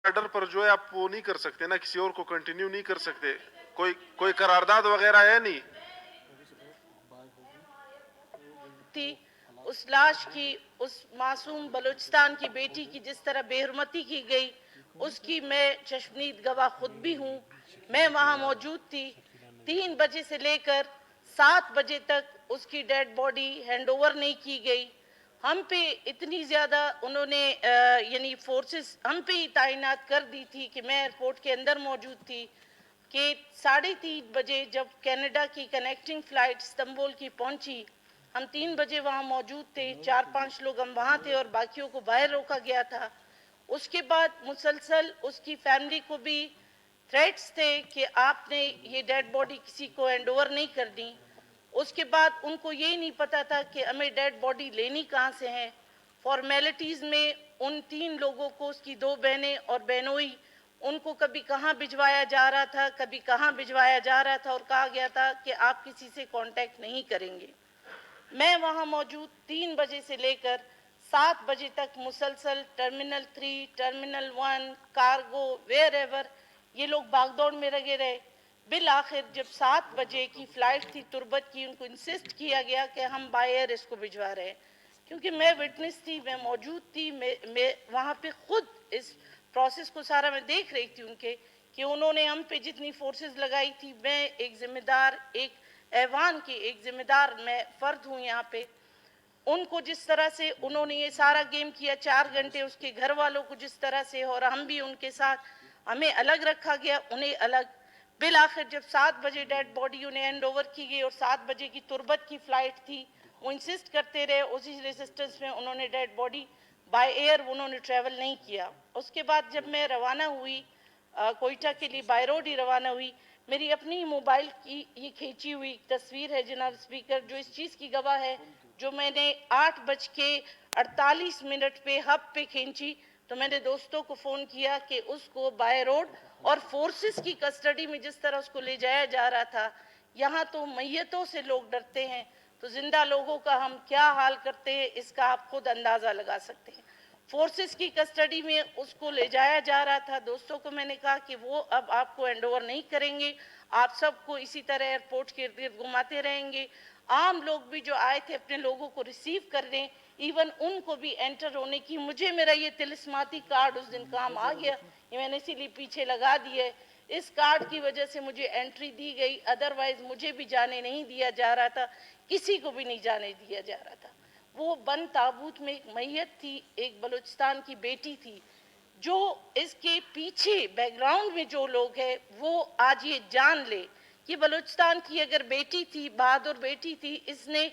Order پر جو ہے آپ وہ نہیں کر سکتے نا, کسی اور کو کنٹینیو نہیں کر سکتے, کوئی قرارداد وغیرہ ہے نہیں. تھی اس لاش کی, اس معصوم بلوچستان کی بیٹی کی جس طرح بے حرمتی کی گئی, اس کی میں چشمدید گواہ خود بھی ہوں. میں وہاں موجود تھی. 3 بجے سے لے کر 7 بجے تک اس کی ڈیڈ باڈی ہینڈ اوور نہیں کی گئی. ہم پہ اتنی زیادہ انہوں نے یعنی فورسز ہم پہ ہی تعینات کر دی تھی کہ میں ایئرپورٹ کے اندر موجود تھی کہ 3:30 بجے جب کینیڈا کی کنیکٹنگ فلائٹ استنبول کی پہنچی, ہم 3 بجے وہاں موجود تھے. 4-5 لوگ ہم وہاں تھے اور باقیوں کو باہر روکا گیا تھا. اس کے بعد مسلسل اس کی فیملی کو بھی تھریٹس تھے کہ آپ نے یہ ڈیڈ باڈی کسی کو ہینڈ اوور نہیں کرنی. اس کے بعد ان کو یہ نہیں پتا تھا کہ ہمیں ڈیڈ باڈی لینی کہاں سے ہے. فارمیلٹیز میں ان 3 لوگوں کو, اس کی 2 بہنیں اور بہنوئی, ان کو کبھی کہاں بھجوایا جا رہا تھا, کبھی کہاں بھجوایا جا رہا تھا, اور کہا گیا تھا کہ آپ کسی سے کانٹیکٹ نہیں کریں گے. میں وہاں موجود 3 بجے سے لے کر 7 بجے تک مسلسل terminal 3, terminal 1, cargo, where ever یہ لوگ بھاگ دوڑ میں لگے رہے. بالآخر جب 7 بجے کی فلائٹ تھی تربت کی, ان کو انسسٹ کیا گیا کہ ہم بائی ایئر اس کو بھجوا رہے ہیں. کیونکہ میں وٹنس تھی, میں موجود تھی, میں وہاں پہ خود اس پروسیس کو سارا میں دیکھ رہی تھی ان کے, کہ انہوں نے ہم پہ جتنی فورسز لگائی تھی. میں ایک ذمہ دار, ایک ایوان کی ایک ذمہ دار میں فرد ہوں یہاں پہ. ان کو جس طرح سے انہوں نے یہ سارا گیم کیا 4 گھنٹے, اس کے گھر والوں کو جس طرح سے, اور ہم بھی ان کے ساتھ, ہمیں الگ رکھا گیا, انہیں الگ. بالآخر جب 7 بجے ڈیڈ باڈی انہیں ہینڈ اوور کی گئی اور 7 بجے کی تربت کی فلائٹ تھی, وہ انسسٹ کرتے رہے. اسی ریزسٹنس میں انہوں نے ڈیڈ باڈی بائی ایئر انہوں نے ٹریول نہیں کیا. اس کے بعد جب میں روانہ ہوئی کوئٹہ کے لیے, بائی روڈ ہی روانہ ہوئی, میری اپنی موبائل کی یہ کھینچی ہوئی تصویر ہے جناب اسپیکر, جو اس چیز کی گواہ ہے, جو میں نے 8:48 پہ ہب پہ کھینچی. تو میں نے دوستوں کو فون کیا کہ اس کو بائی روڈ اور فورسز کی کسٹڈی میں جس طرح اس کو لے جایا جا رہا تھا, یہاں تو میتوں سے لوگ ڈرتے ہیں, تو زندہ لوگوں کا ہم کیا حال کرتے ہیں اس کا آپ خود اندازہ لگا سکتے ہیں. فورسز کی کسٹڈی میں اس کو لے جایا جا رہا تھا. دوستوں کو میں نے کہا کہ وہ اب آپ کو ہینڈ اوور نہیں کریں گے, آپ سب کو اسی طرح ایئرپورٹ کے ارد گرد گھماتے رہیں گے. عام لوگ بھی جو آئے تھے اپنے لوگوں کو ریسیو کرنے, ایون ان کو بھی انٹر ہونے کی, مجھے میرا یہ طلسماتی کارڈ اس دن کام آ گیا, یہ میں نے اسی لیے پیچھے لگا دیا ہے. اس کارڈ کی وجہ سے مجھے انٹری دی گئی, ادروائز مجھے بھی جانے نہیں دیا جا رہا تھا, کسی کو بھی نہیں جانے دیا جا رہا تھا. وہ بند تابوت میں ایک میت تھی, ایک بلوچستان کی بیٹی تھی, جو اس کے پیچھے بیک گراؤنڈ میں جو لوگ ہیں وہ آج یہ جان لے کہ بلوچستان کی اگر بیٹی تھی, بہادر بیٹی تھی, اس نے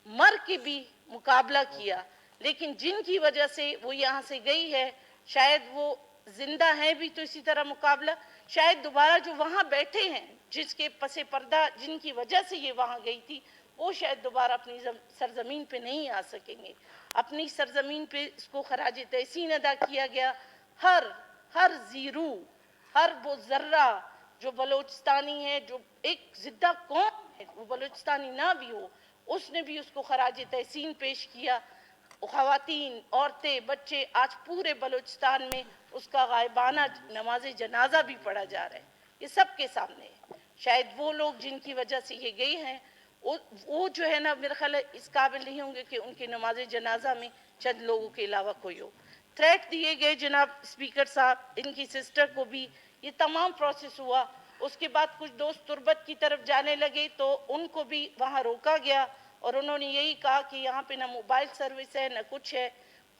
مر کے بھی مقابلہ کیا. لیکن جن کی وجہ سے وہ یہاں سے گئی ہے, شاید وہ زندہ ہیں بھی تو اسی طرح مقابلہ, شاید دوبارہ جو وہاں بیٹھے ہیں, جس کے پس پردہ جن کی وجہ سے یہ وہاں گئی تھی, وہ شاید دوبارہ اپنی سرزمین پہ نہیں آ سکیں گے. اپنی سرزمین پہ اس کو خراج تحسین ادا کیا گیا. ہر زیرو, ہر وہ ذرہ جو بلوچستانی ہے, جو ایک زندہ قوم ہے, وہ بلوچستانی نہ بھی ہو, اس نے بھی اس کو خراج تحسین پیش کیا. خواتین, عورتیں, بچے, آج پورے بلوچستان میں اس کا غائبانہ نماز جنازہ بھی پڑھا جا رہا ہے. یہ سب کے سامنے ہے. شاید وہ لوگ جن کی وجہ سے یہ گئے ہیں, وہ جو ہے نا, میرا خیال ہے اس قابل نہیں ہوں گے کہ ان کی نماز جنازہ میں چند لوگوں کے علاوہ کوئی ہو. تھریٹ دیے گئے جناب اسپیکر صاحب, ان کی سسٹر کو بھی. یہ تمام پروسیس ہوا. اس کے بعد کچھ دوست تربت کی طرف جانے لگے تو ان کو بھی وہاں روکا گیا, اور انہوں نے یہی کہا کہ یہاں پہ نہ موبائل سروس ہے نہ کچھ ہے.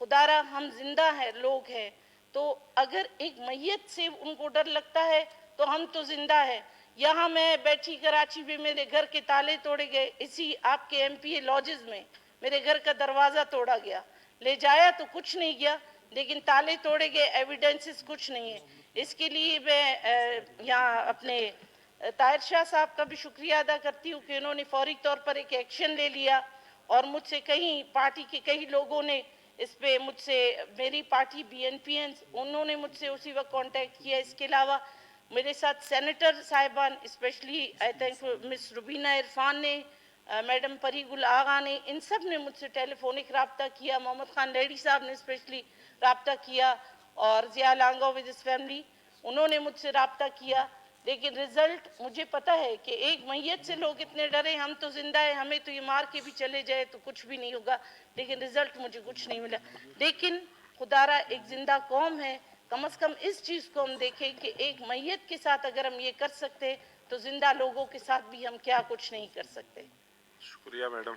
خدا را ہم زندہ ہیں, لوگ ہیں, تو اگر ایک میت سے ان کو ڈر لگتا ہے تو ہم تو زندہ ہیں. یہاں میں بیٹھی کراچی میں, میرے گھر کے تالے توڑے گئے, اسی آپ کے MP لاجز میں میرے گھر کا دروازہ توڑا گیا. لے جایا تو کچھ نہیں گیا, لیکن تالے توڑے گئے, ایویڈنسز کچھ نہیں ہے. اس کے لیے میں یہاں اپنے طاہر شاہ صاحب کا بھی شکریہ ادا کرتی ہوں کہ انہوں نے فوری طور پر ایک ایکشن لے لیا, اور مجھ سے کہیں پارٹی کے کئی لوگوں نے اس پہ مجھ سے, میری پارٹی BNP انہوں نے مجھ سے اسی وقت کانٹیکٹ کیا. اس کے علاوہ میرے ساتھ سینیٹر صاحبان, اسپیشلی آئی تھنک مس روبینہ عرفان نے, میڈم پری گل آغا نے, ان سب نے مجھ سے ٹیلی فونک رابطہ کیا. محمد خان لیڈی صاحب نے اسپیشلی رابطہ کیا, اور ضیاء لانگا ود ہز فیملی، انہوں نے مجھ سے رابطہ کیا، لیکن رزلٹ مجھے پتہ ہے کہ ایک میت سے لوگ اتنے ڈرے، ہم تو زندہ ہیں، ہمیں تو یہ مار کے بھی چلے جائے تو کچھ بھی نہیں ہوگا، لیکن رزلٹ مجھے کچھ نہیں ملا۔ لیکن خدا را ایک زندہ قوم ہے، کم از کم اس چیز کو ہم دیکھیں کہ ایک میت کے ساتھ اگر ہم یہ کر سکتے تو زندہ لوگوں کے ساتھ بھی ہم کیا کچھ نہیں کر سکتے۔ شکریہ میڈم۔